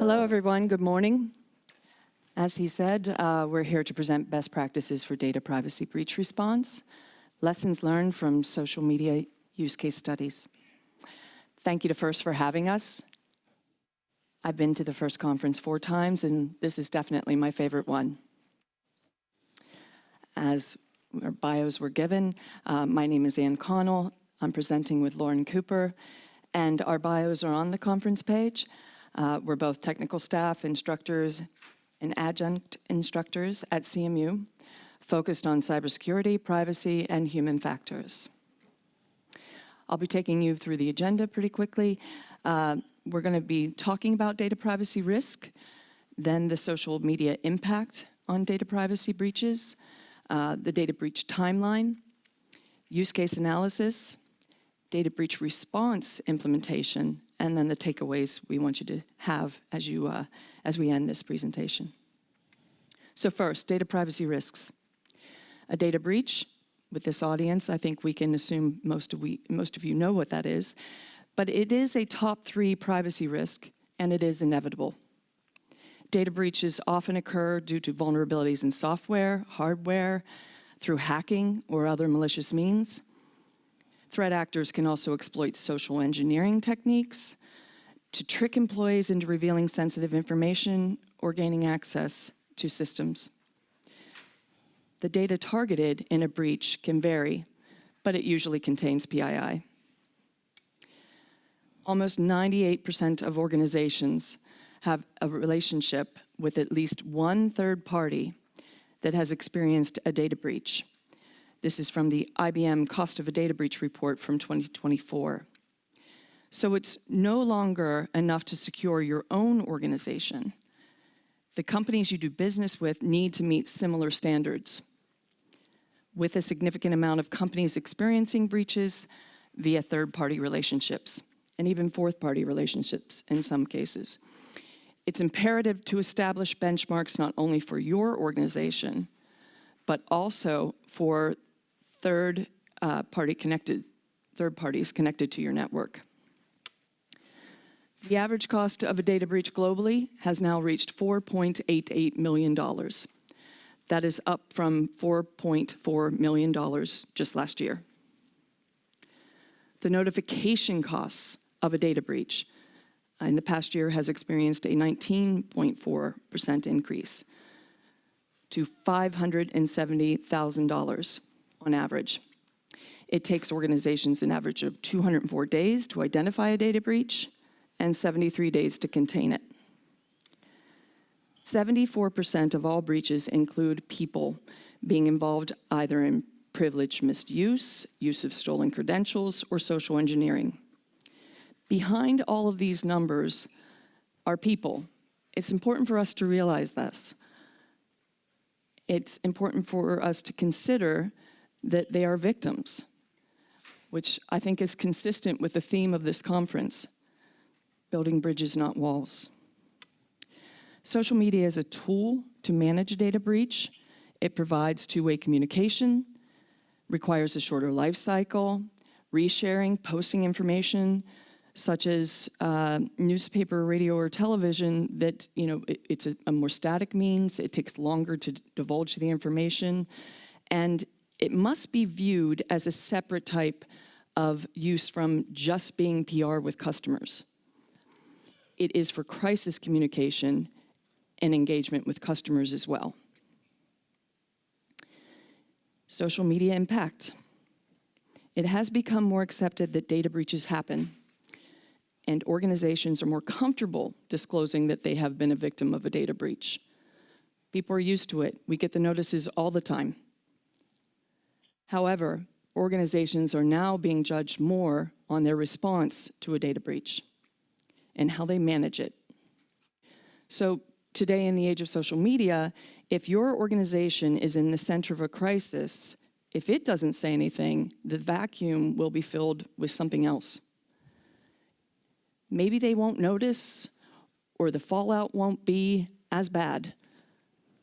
Hello, everyone. Good morning. As he said, we're here to present best practices for data privacy breach response, lessons learned from social media use case studies. Thank you to FIRST for having us. I've been to the FIRST conference 4 times, and this is definitely my favorite one. As our bios were given, my name is Connell. I'm presenting with Lauren Cooper, and our bios are on the conference page. We're both technical staff, instructors, and adjunct instructors at CMU, focused on cybersecurity, privacy, and human factors. I'll be taking you through the agenda pretty quickly. We're going to be talking about data privacy risk, then the social media impact on data privacy breaches, the data breach timeline, use case analysis, data breach response implementation, and then the takeaways we want you to have as we end this presentation. So first, data privacy risks. A data breach, with this audience, I think we can assume most of you know what that is, but it is a top 3 privacy risk, and it is inevitable. Data breaches often occur due to vulnerabilities in software, hardware, through hacking or other malicious means. Threat actors can also exploit social engineering techniques to trick employees into revealing sensitive information or gaining access to systems. The data targeted in a breach can vary, but it usually contains PII. Almost 98% of organizations have a relationship with at least one third party that has experienced a data breach. This is from the IBM Cost of a Data Breach report from 2024. So it's no longer enough to secure your own organization. The companies you do business with need to meet similar standards. With a significant amount of companies experiencing breaches via third-party relationships, and even fourth-party relationships in some cases. It's imperative to establish benchmarks not only for your organization, but also for third parties connected to your network. The average cost of a data breach globally has now reached $4.88 million. That is up from $4.4 million just last year. The notification costs of a data breach in the past year has experienced a 19.4% increase to $570,000 on average. It takes organizations an average of 204 days to identify a data breach and 73 days to contain it. 74% of all breaches include people being involved either in privilege misuse, use of stolen credentials, or social engineering. Behind all of these numbers are people. It's important for us to realize this. It's important for us to consider that they are victims, which I think is consistent with the theme of this conference, building bridges, not walls. Social media is a tool to manage a data breach. It provides two-way communication, requires a shorter life cycle, resharing, posting information, such as newspaper, radio, or television, that it's a more static means. It takes longer to divulge the information, and it must be viewed as a separate type of use from just being PR with customers. It is for crisis communication and engagement with customers as well. Social media impact. It has become more accepted that data breaches happen, and organizations are more comfortable disclosing that they have been a victim of a data breach. People are used to it. We get the notices all the time. However, organizations are now being judged more on their response to a data breach and how they manage it. So today, in the age of social media, if your organization is in the center of a crisis, if it doesn't say anything, the vacuum will be filled with something else. Maybe they won't notice, or the fallout won't be as bad.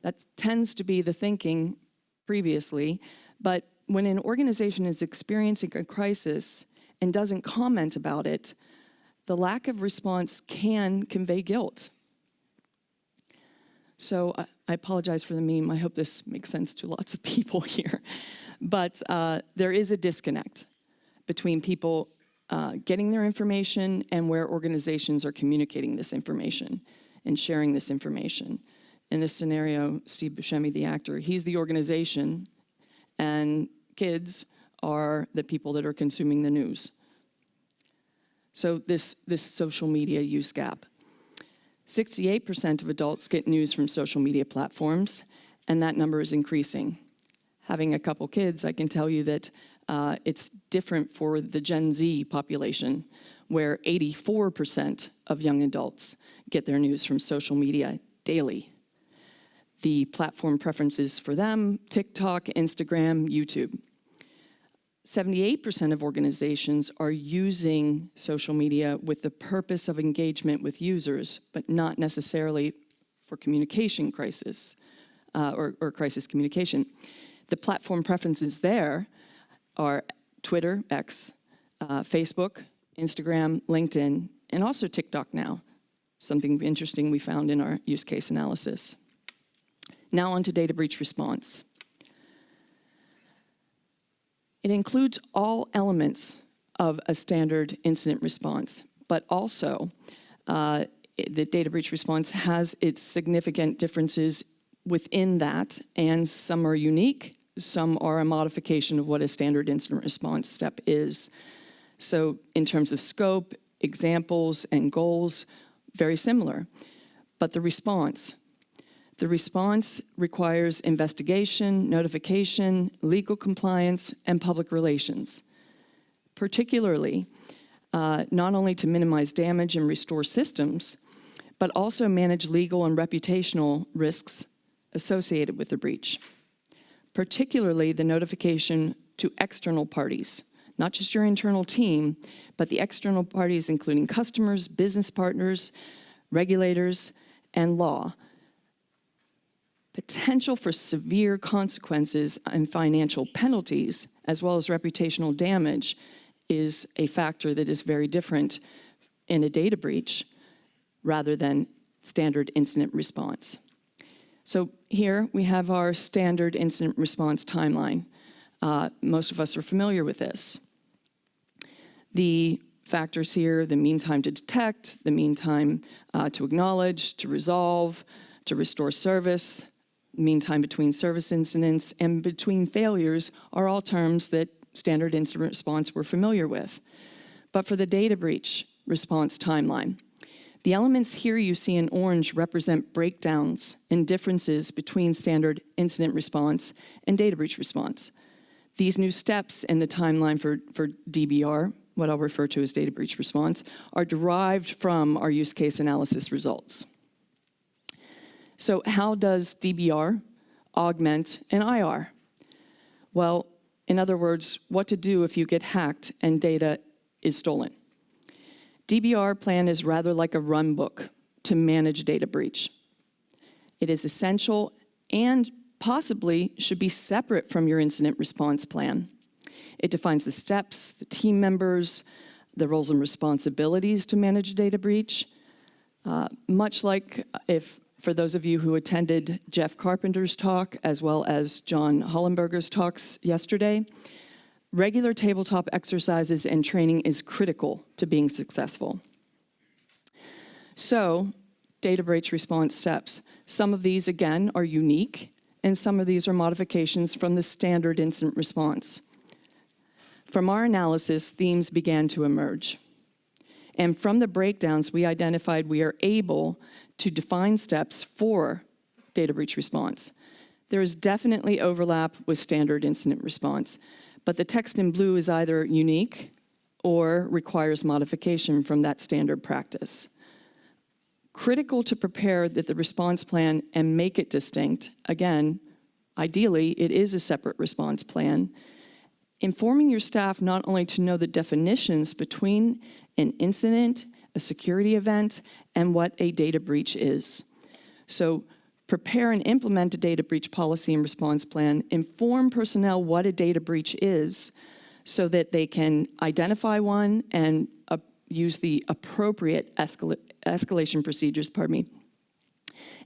That tends to be the thinking previously, but when an organization is experiencing a crisis and doesn't comment about it, the lack of response can convey guilt. So I apologize for the meme. I hope this makes sense to lots of people here. But there is a disconnect between people getting their information and where organizations are communicating this information and sharing this information. In this scenario, Steve Buscemi, the actor, he's the organization, and kids are the people that are consuming the news. So this social media use gap. 68% of adults get news from social media platforms, and that number is increasing. Having a couple kids, I can tell you that it's different for the Gen Z population, where 84% of young adults get their news from social media daily. The platform preferences for them: TikTok, Instagram, YouTube. 78% of organizations are using social media with the purpose of engagement with users, but not necessarily for communication crisis or crisis communication. The platform preferences there are Twitter, X, Facebook, Instagram, LinkedIn, and also TikTok now. Something interesting we found in our use case analysis. Now on to data breach response. It includes all elements of a standard incident response, but also the data breach response has its significant differences within that, and some are unique, some are a modification of what a standard incident response step is. So in terms of scope, examples, and goals, very similar. But the response requires investigation, notification, legal compliance, and public relations, particularly not only to minimize damage and restore systems, but also manage legal and reputational risks associated with the breach, particularly the notification to external parties, not just your internal team, but the external parties, including customers, business partners, regulators, and law. Potential for severe consequences and financial penalties, as well as reputational damage, is a factor that is very different in a data breach rather than standard incident response. So here we have our standard incident response timeline. Most of us are familiar with this. The factors here: the mean time to detect, the mean time to acknowledge, to resolve, to restore service, mean time between service incidents, and between failures are all terms that standard incident response we're familiar with. But for the data breach response timeline, the elements here you see in orange represent breakdowns and differences between standard incident response and data breach response. These new steps in the timeline for DBR, what I'll refer to as data breach response, are derived from our use case analysis results. So how does DBR augment an IR? Well, in other words, what to do if you get hacked and data is stolen. DBR plan is rather like a run book to manage a data breach. It is essential and possibly should be separate from your incident response plan. It defines the steps, the team members, the roles and responsibilities to manage a data breach. Much like for those of you who attended Jeff Carpenter's talk, as well as John Hollenberger's talks yesterday, regular tabletop exercises and training is critical to being successful. So, data breach response steps. Some of these, again, are unique, and some of these are modifications from the standard incident response. From our analysis, themes began to emerge. And from the breakdowns, we identified we are able to define steps for data breach response. There is definitely overlap with standard incident response, but the text in blue is either unique or requires modification from that standard practice. Critical to prepare the response plan and make it distinct, again, ideally, it is a separate response plan. Informing your staff not only to know the definitions between an incident, a security event, and what a data breach is. So prepare and implement a data breach policy and response plan, inform personnel what a data breach is so that they can identify one and use the appropriate escalation procedures,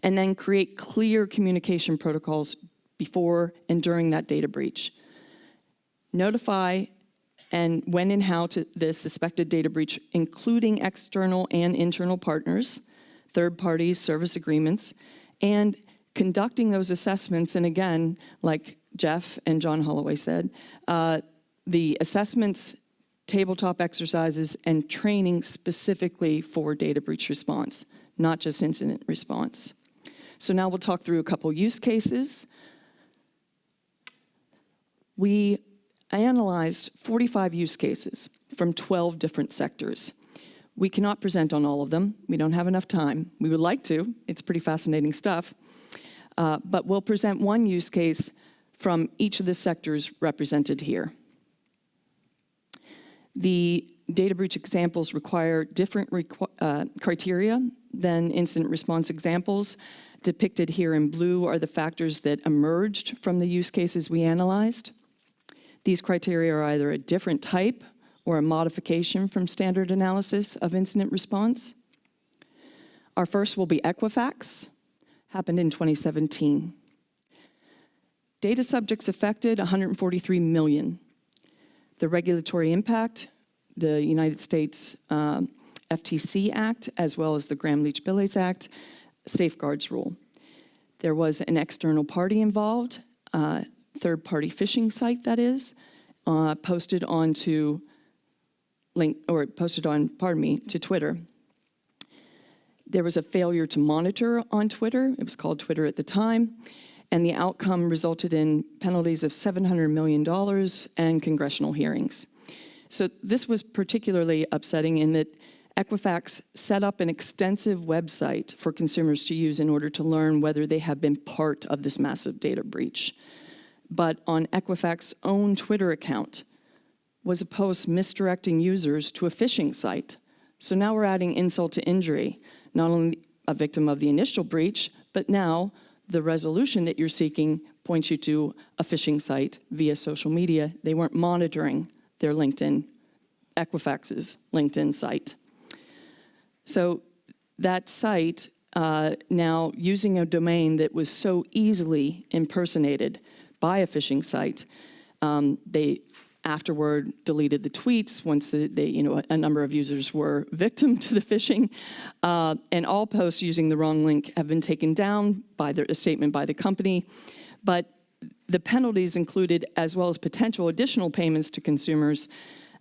And then create clear communication protocols before and during that data breach. Notify and when and how to this suspected data breach, including external and internal partners, third parties, service agreements, and conducting those assessments. And again, like Jeff and John Holloway said, the assessments, tabletop exercises, and training specifically for data breach response, not just incident response. So now we'll talk through a couple use cases. We analyzed 45 use cases from 12 different sectors. We cannot present on all of them. We don't have enough time. We would like to. It's pretty fascinating stuff. But we'll present one use case from each of the sectors represented here. The data breach examples require different criteria than incident response examples. Depicted here in blue are the factors that emerged from the use cases we analyzed. These criteria are either a different type or a modification from standard analysis of incident response. Our first will be Equifax, happened in 2017. Data subjects affected, 143 million. The regulatory impact, the United States FTC Act, as well as the Gramm-Leach-Blillies Act, safeguards rule. There was an external party involved, third-party phishing site, that is, posted on to Twitter. There was a failure to monitor on Twitter. It was called Twitter at the time. And the outcome resulted in penalties of $700 million and congressional hearings. So this was particularly upsetting in that Equifax set up an extensive website for consumers to use in order to learn whether they have been part of this massive data breach. But on Equifax's own Twitter account was a post misdirecting users to a phishing site. So now we're adding insult to injury, not only a victim of the initial breach, but now the resolution that you're seeking points you to a phishing site via social media. They weren't monitoring their LinkedIn, Equifax's LinkedIn site. So that site, now using a domain that was so easily impersonated by a phishing site, they afterward deleted the tweets once a number of users were victim to the phishing, and all posts using the wrong link have been taken down by a statement by the company. But the penalties included, as well as potential additional payments to consumers.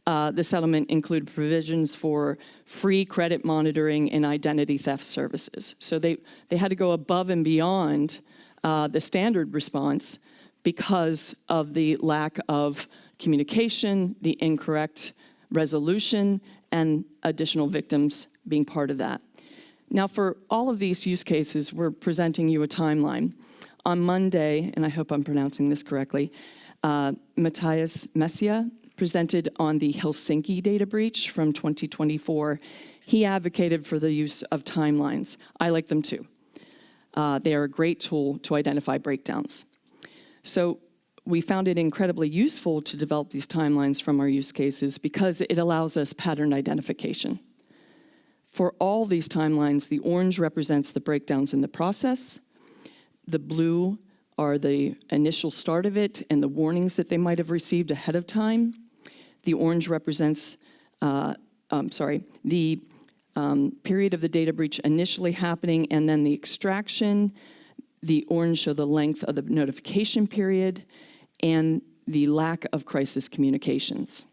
The settlement included provisions for free credit monitoring and identity theft services. So they had to go above and beyond the standard response because of the lack of communication, the incorrect resolution, and additional victims being part of that. Now, for all of these use cases, we're presenting you a timeline. On Monday, and I hope I'm pronouncing this correctly, Matthias Messia presented on the Helsinki data breach from 2024. He advocated for the use of timelines. I like them too. They are a great tool to identify breakdowns. So we found it incredibly useful to develop these timelines from our use cases because it allows us pattern identification. For all these timelines, the orange represents the breakdowns in the process. The blue are the initial start of it and the warnings that they might have received ahead of time. The orange represents, the period of the data breach initially happening and then the extraction. The orange show the length of the notification period and the lack of crisis communications.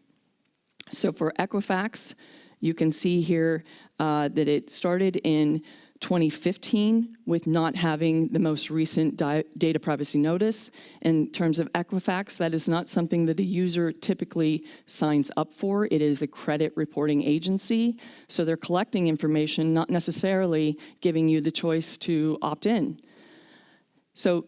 So for Equifax, you can see here that it started in 2015 with not having the most recent data privacy notice. In terms of Equifax, that is not something that a user typically signs up for. It is a credit reporting agency. So they're collecting information, not necessarily giving you the choice to opt in. So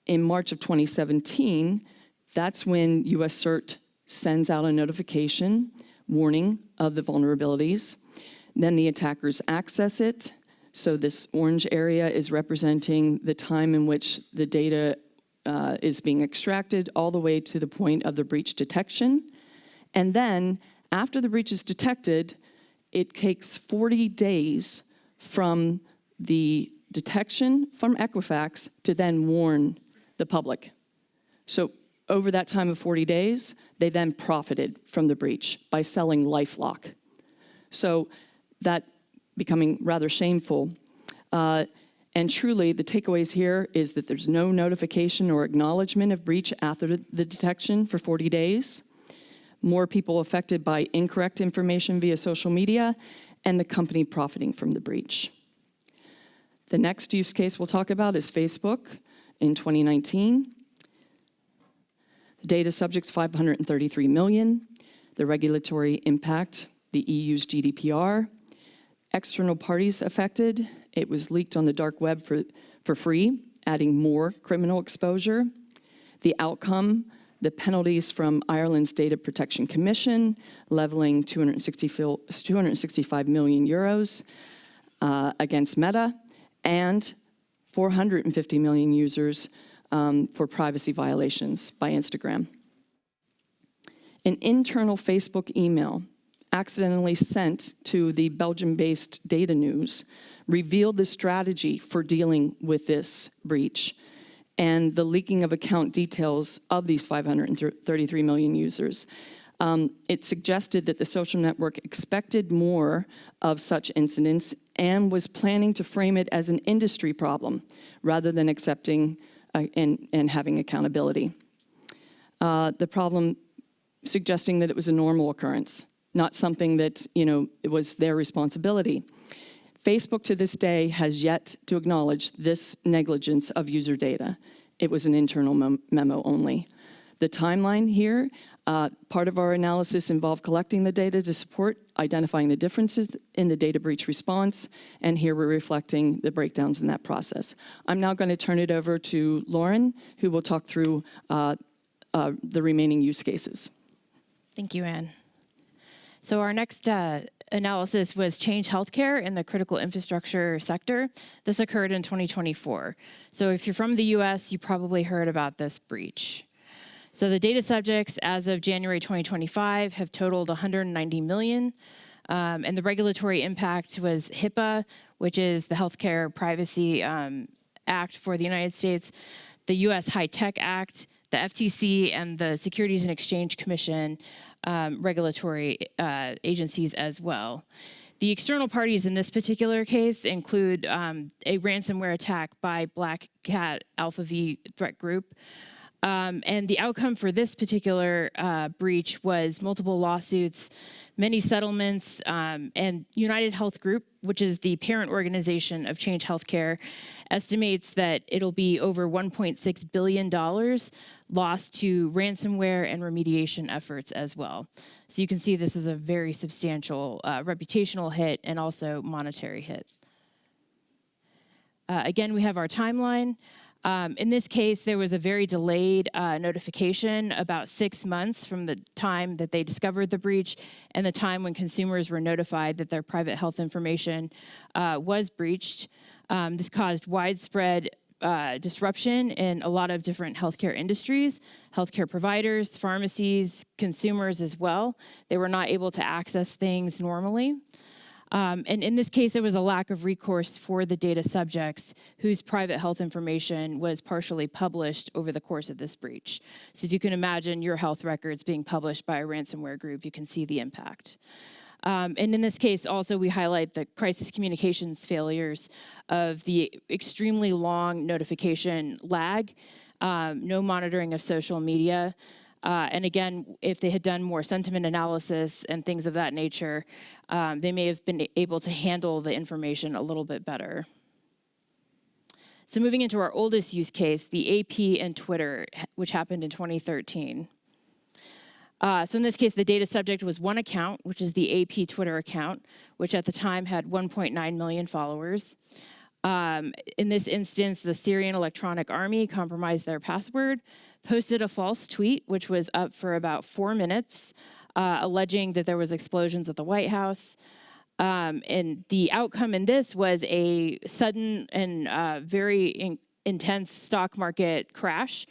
in March of 2017, that's when US CERT sends out a notification warning of the vulnerabilities. Then the attackers access it. So this orange area is representing the time in which the data is being extracted all the way to the point of the breach detection. And then after the breach is detected, it takes 40 days from the detection from Equifax to then warn the public. So over that time of 40 days, they then profited from the breach by selling LifeLock. So that becoming rather shameful. And truly, the takeaways here is that there's no notification or acknowledgement of breach after the detection for 40 days. More people affected by incorrect information via social media, and the company profiting from the breach. The next use case we'll talk about is Facebook in 2019. The data subjects 533 million. The regulatory impact, the EU's GDPR. External parties affected. It was leaked on the dark web for free, adding more criminal exposure. The outcome, the penalties from Ireland's Data Protection Commission, leveling 265 million euros against Meta, and 450 million users for privacy violations by Instagram. An internal Facebook email accidentally sent to the Belgium-based Data News revealed the strategy for dealing with this breach and the leaking of account details of these 533 million users. It suggested that the social network expected more of such incidents and was planning to frame it as an industry problem rather than accepting and having accountability. The problem suggesting that it was a normal occurrence, not something that, it was their responsibility. Facebook to this day has yet to acknowledge this negligence of user data. It was an internal memo only. The timeline here, part of our analysis involved collecting the data to support identifying the differences in the data breach response, and here we're reflecting the breakdowns in that process. I'm now going to turn it over to Lauren, who will talk through the remaining use cases. Thank you, Anne. So our next analysis was Change Healthcare in the critical infrastructure sector. This occurred in 2024. So if you're from the US, you probably heard about this breach. So the data subjects as of January 2025 have totaled 190 million. And the regulatory impact was HIPAA, which is the Healthcare Privacy Act for the United States, the US High-Tech Act, the FTC, and the Securities and Exchange Commission regulatory agencies as well. The external parties in this particular case include a ransomware attack by Black Cat Alpha V threat group. And the outcome for this particular breach was multiple lawsuits, many settlements, and United Health Group, which is the parent organization of Change Healthcare, estimates that it'll be over $1.6 billion lost to ransomware and remediation efforts as well. So you can see this is a very substantial reputational hit and also monetary hit. Again, we have our timeline. In this case, there was a very delayed notification, about 6 months from the time that they discovered the breach and the time when consumers were notified that their private health information was breached. This caused widespread disruption in a lot of different healthcare industries, healthcare providers, pharmacies, consumers as well. They were not able to access things normally. And in this case, there was a lack of recourse for the data subjects whose private health information was partially published over the course of this breach. So if you can imagine your health records being published by a ransomware group, you can see the impact. And in this case, also, we highlight the crisis communications failures of the extremely long notification lag, no monitoring of social media. And again, if they had done more sentiment analysis and things of that nature, they may have been able to handle the information a little bit better. So moving into our oldest use case, the AP and Twitter, which happened in 2013. So in this case, the data subject was one account, which is the AP Twitter account, which at the time had 1.9 million followers. In this instance, the Syrian Electronic Army compromised their password, posted a false tweet, which was up for about 4 minutes, alleging that there was explosions at the White House. And the outcome in this was a sudden and very intense stock market crash.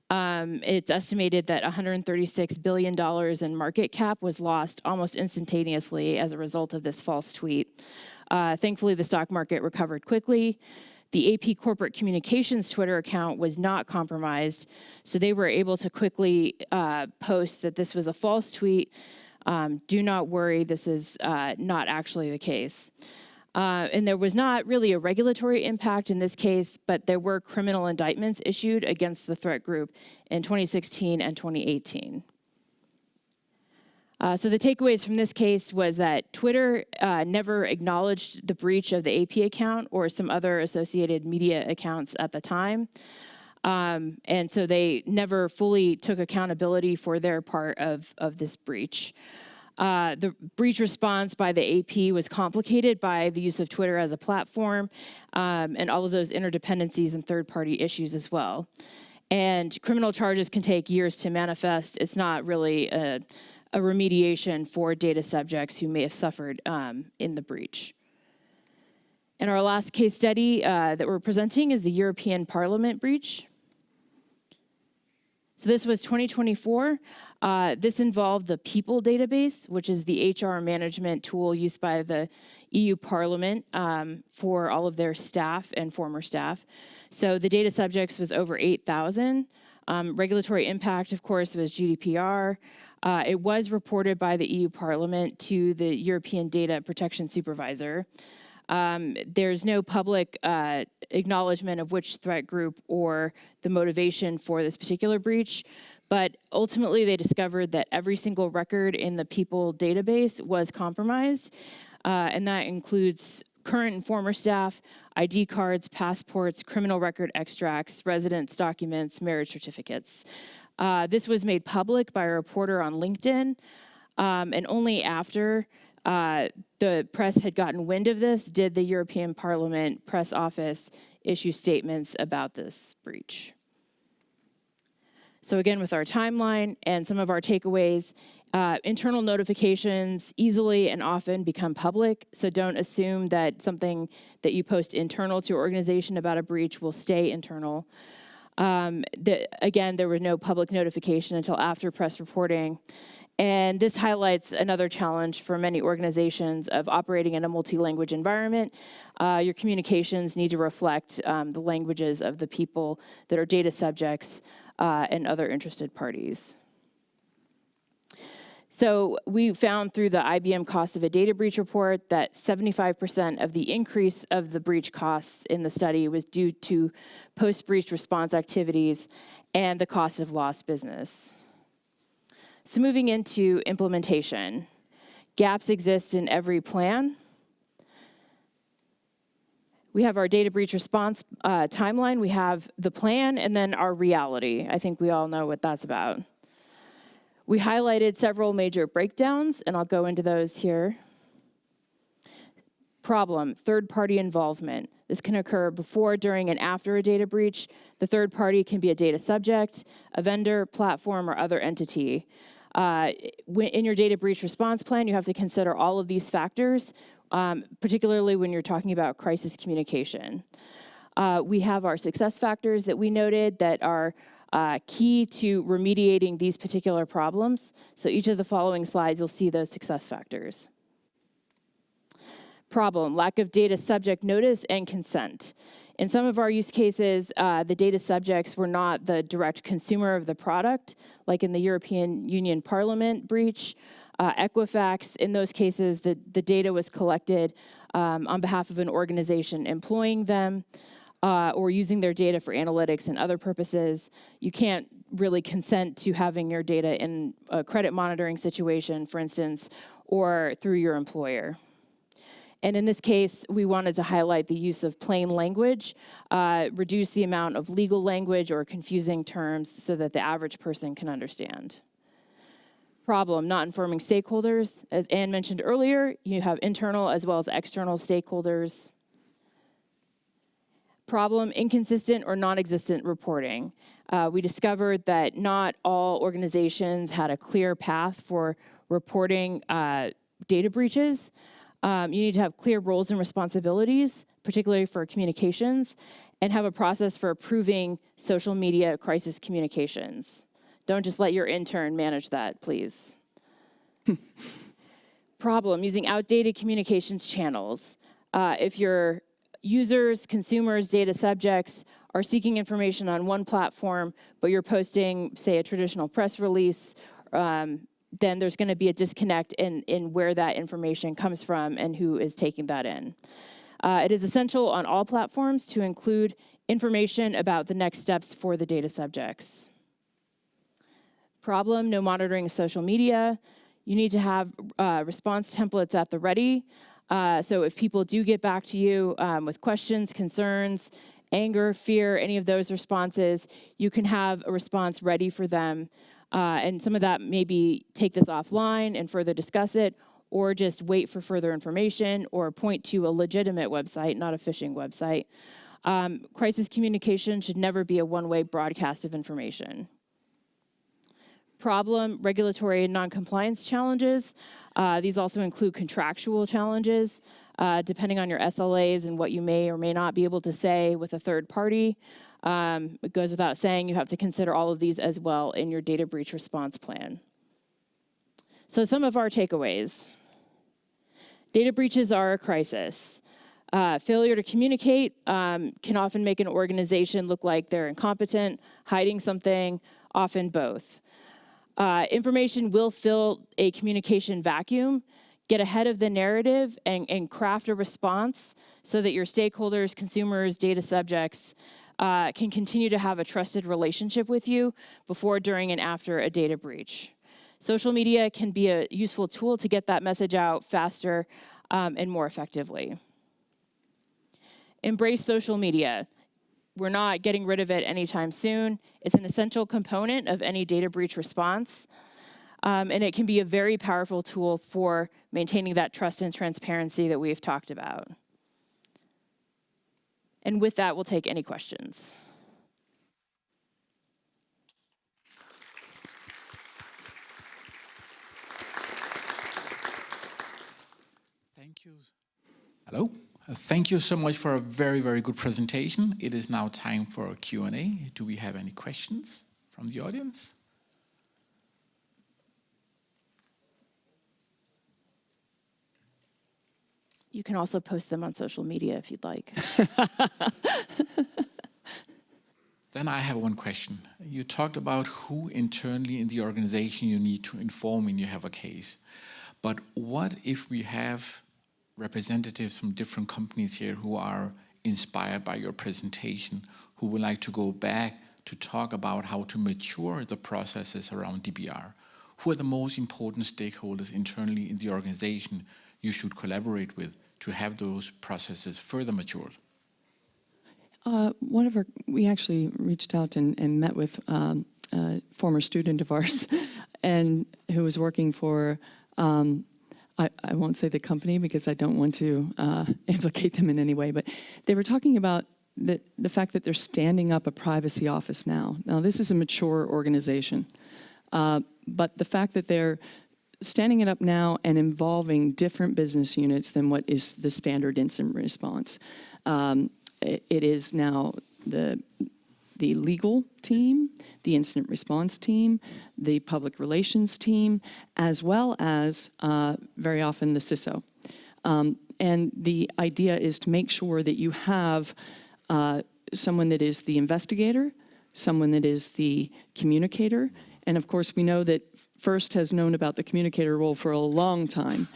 It's estimated that $136 billion in market cap was lost almost instantaneously as a result of this false tweet. Thankfully, the stock market recovered quickly. The AP Corporate Communications Twitter account was not compromised, so they were able to quickly post that this was a false tweet. Do not worry, this is not actually the case. And there was not really a regulatory impact in this case, but there were criminal indictments issued against the threat group in 2016 and 2018. So the takeaways from this case was that Twitter never acknowledged the breach of the AP account or some other associated media accounts at the time. And so they never fully took accountability for their part of this breach. The breach response by the AP was complicated by the use of Twitter as a platform and all of those interdependencies and third-party issues as well. And criminal charges can take years to manifest. It's not really a remediation for data subjects who may have suffered in the breach. And our last case study that we're presenting is the European Parliament breach. So this was 2024. This involved the People database, which is the HR management tool used by the EU Parliament for all of their staff and former staff. So the data subjects was over 8,000. Regulatory impact, of course, was GDPR. It was reported by the EU Parliament to the European Data Protection Supervisor. There's no public acknowledgement of which threat group or the motivation for this particular breach, but ultimately they discovered that every single record in the People database was compromised, and that includes current and former staff, ID cards, passports, criminal record extracts, residence documents, marriage certificates. This was made public by a reporter on LinkedIn, and only after the press had gotten wind of this did the European Parliament press office issue statements about this breach. So again, with our timeline and some of our takeaways, internal notifications easily and often become public, so don't assume that something that you post internal to your organization about a breach will stay internal. Again, there was no public notification until after press reporting. And this highlights another challenge for many organizations of operating in a multi-language environment. Your communications need to reflect the languages of the people that are data subjects and other interested parties. So we found through the IBM Cost of a Data Breach report that 75% of the increase of the breach costs in the study was due to post-breach response activities and the cost of lost business. So moving into implementation, gaps exist in every plan. We have our data breach response timeline, we have the plan, and then our reality. I think we all know what that's about. We highlighted several major breakdowns, and I'll go into those here. Problem, third-party involvement. This can occur before, during, and after a data breach. The third party can be a data subject, a vendor, platform, or other entity. In your data breach response plan, you have to consider all of these factors, particularly when you're talking about crisis communication. We have our success factors that we noted that are key to remediating these particular problems. So each of the following slides, you'll see those success factors. Problem, lack of data subject notice and consent. In some of our use cases, the data subjects were not the direct consumer of the product, like in the European Union Parliament breach. Equifax, in those cases, the data was collected on behalf of an organization employing them or using their data for analytics and other purposes. You can't really consent to having your data in a credit monitoring situation, for instance, or through your employer. And in this case, we wanted to highlight the use of plain language, reduce the amount of legal language or confusing terms so that the average person can understand. Problem, not informing stakeholders. As Anne mentioned earlier, you have internal as well as external stakeholders. Problem, inconsistent or non-existent reporting. We discovered that not all organizations had a clear path for reporting data breaches. You need to have clear roles and responsibilities, particularly for communications, and have a process for approving social media crisis communications. Don't just let your intern manage that, please. Problem, using outdated communications channels. If your users, consumers, data subjects are seeking information on one platform, but you're posting, say, a traditional press release, then there's going to be a disconnect in where that information comes from and who is taking that in. It is essential on all platforms to include information about the next steps for the data subjects. Problem, no monitoring of social media. You need to have response templates at the ready. So if people do get back to you with questions, concerns, anger, fear, any of those responses, you can have a response ready for them. And some of that maybe take this offline and further discuss it, or just wait for further information, or point to a legitimate website, not a phishing website. Crisis communication should never be a one-way broadcast of information. Problem, regulatory and non-compliance challenges. These also include contractual challenges, depending on your SLAs and what you may or may not be able to say with a third party. It goes without saying, you have to consider all of these as well in your data breach response plan. So some of our takeaways. Data breaches are a crisis. Failure to communicate can often make an organization look like they're incompetent, hiding something, often both. Information will fill a communication vacuum. Get ahead of the narrative and craft a response so that your stakeholders, consumers, data subjects can continue to have a trusted relationship with you before, during, and after a data breach. Social media can be a useful tool to get that message out faster and more effectively. Embrace social media. We're not getting rid of it anytime soon. It's an essential component of any data breach response. And it can be a very powerful tool for maintaining that trust and transparency that we've talked about. And with that, we'll take any questions. Thank you. Hello. Thank you so much for a very, very good presentation. It is now time for a Q&A. Do we have any questions from the audience? You can also post them on social media if you'd like. Then I have one question. You talked about who internally in the organization you need to inform when you have a case. But what if we have representatives from different companies here who are inspired by your presentation, who would like to go back to talk about how to mature the processes around DBR? Who are the most important stakeholders internally in the organization you should collaborate with to have those processes further matured? We actually reached out and met with a former student of ours and who was working for, I won't say the company because I don't want to implicate them in any way, but they were talking about the fact that they're standing up a privacy office now. Now, this is a mature organization, but the fact that they're standing it up now and involving different business units than what is the standard incident response. It is now the legal team, the incident response team, the public relations team, as well as very often the CISO. And the idea is to make sure that you have someone that is the investigator, someone that is the communicator, and of course we know that FIRST has known about the communicator role for a long time,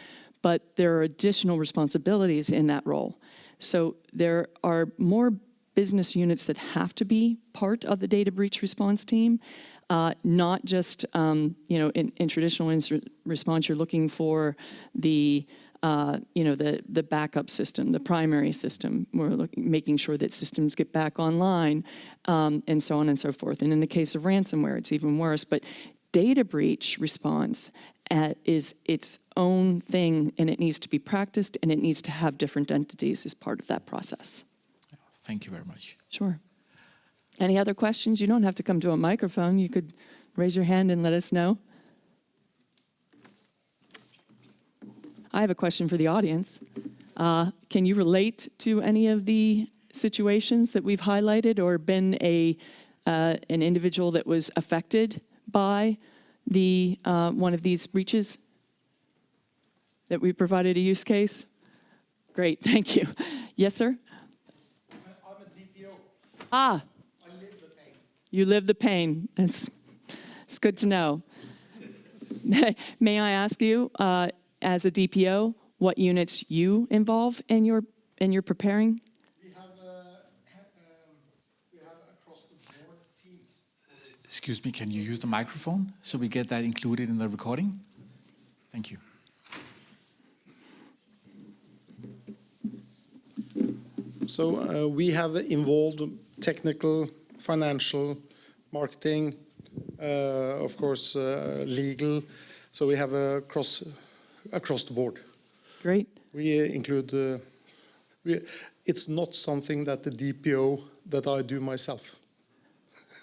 but there are additional responsibilities in that role. So there are more business units that have to be part of the data breach response team, not just, in traditional incident response, you're looking for the backup system, the primary system. We're making sure that systems get back online, and so on and so forth. And in the case of ransomware, it's even worse. But data breach response is its own thing, and it needs to be practiced, and it needs to have different entities as part of that process. Thank you very much. Sure. Any other questions? You don't have to come to a microphone. You could raise your hand and let us know. I have a question for the audience. Can you relate to any of the situations that we've highlighted or been an individual that was affected by one of these breaches that we provided a use case? Great, thank you. Yes, sir? I'm a DPO. Ah, I live the pain. you live the pain. It's good to know. May I ask you, as a DPO, what units you involve in your preparing? We have across the board teams. Excuse me, can you use the microphone so we get that included in the recording? Thank you. So we have involved technical, financial, marketing, of course, legal. So we have across the board. Great. We include. It's not something that the DPO that I do myself.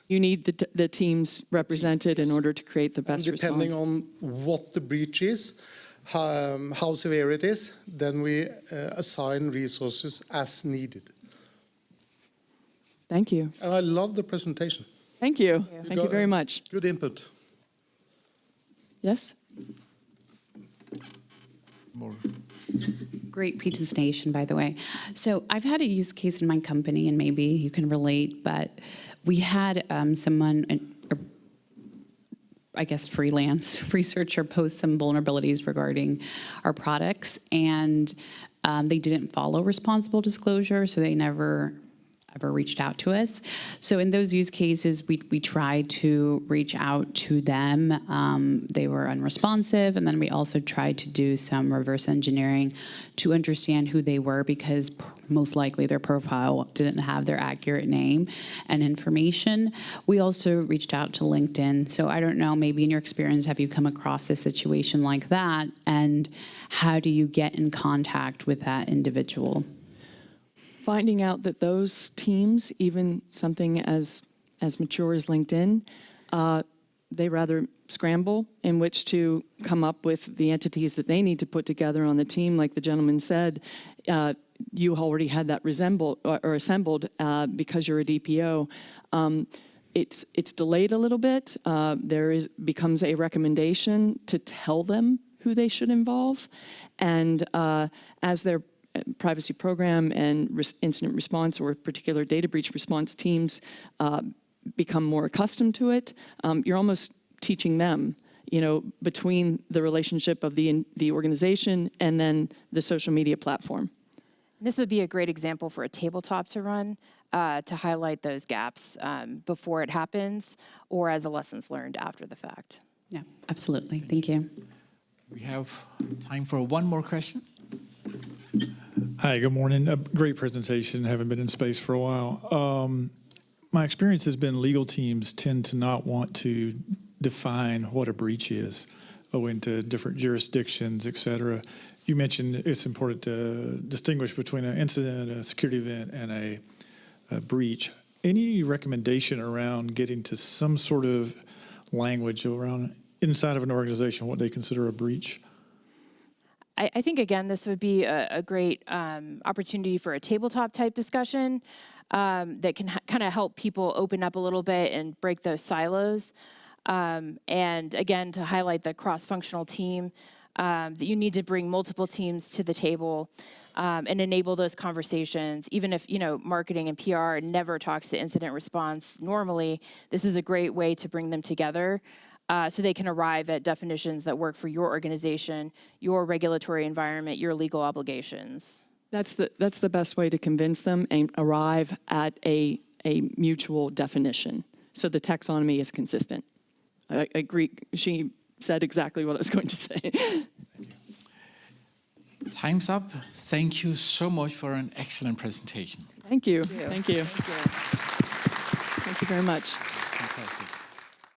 You need the teams represented in order to create the best response. Depending on what the breach is, how severe it is, then we assign resources as needed. Thank you. And I love the presentation. Thank you. You Thank you got very much. Good input. Yes? More. Great presentation, by the way. So I've had a use case in my company, and maybe you can relate, but we had someone, I guess freelance researcher, post some vulnerabilities regarding our products, and they didn't follow responsible disclosure, so they never ever reached out to us. So in those use cases, we tried to reach out to them. They were unresponsive, and then we also tried to do some reverse engineering to understand who they were, because most likely their profile didn't have their accurate name and information. We also reached out to LinkedIn. So I don't know, maybe in your experience, have you come across a situation like that? And how do you get in contact with that individual? Finding out that those teams, even something as mature as LinkedIn, they rather scramble in which to come up with the entities that they need to put together on the team. Like the gentleman said, you already had that assembled because you're a DPO. It's delayed a little bit. Becomes a recommendation to tell them who they should involve, and as their privacy program and incident response or particular data breach response teams become more accustomed to it, you're almost teaching them, between the relationship of the organization and then the social media platform. This would be a great example for a tabletop to run to highlight those gaps before it happens, or as a lessons learned after the fact. Yeah, absolutely. Thank you. We have time for one more question. Hi, good morning. A great presentation. Haven't been in space for a while. My experience has been legal teams tend to not want to define what a breach is, owing to different jurisdictions, et cetera. You mentioned it's important to distinguish between an incident, a security event, and a breach. Any recommendation around getting to some sort of language around inside of an organization what they consider a breach? I think, again, this would be a great opportunity for a tabletop type discussion that can kind of help people open up a little bit and break those silos. And again, to highlight the cross-functional team, that you need to bring multiple teams to the table and enable those conversations. Even if, marketing and PR never talks to incident response normally, this is a great way to bring them together. So they can arrive at definitions that work for your organization, your regulatory environment, your legal obligations. That's the best way to convince them and arrive at a mutual definition. So the taxonomy is consistent. I agree. She said exactly what I was going to say. Time's up. Thank you so much for an excellent presentation. Thank you. Thank you. Thank you. Thank you. Thank you very much. Fantastic.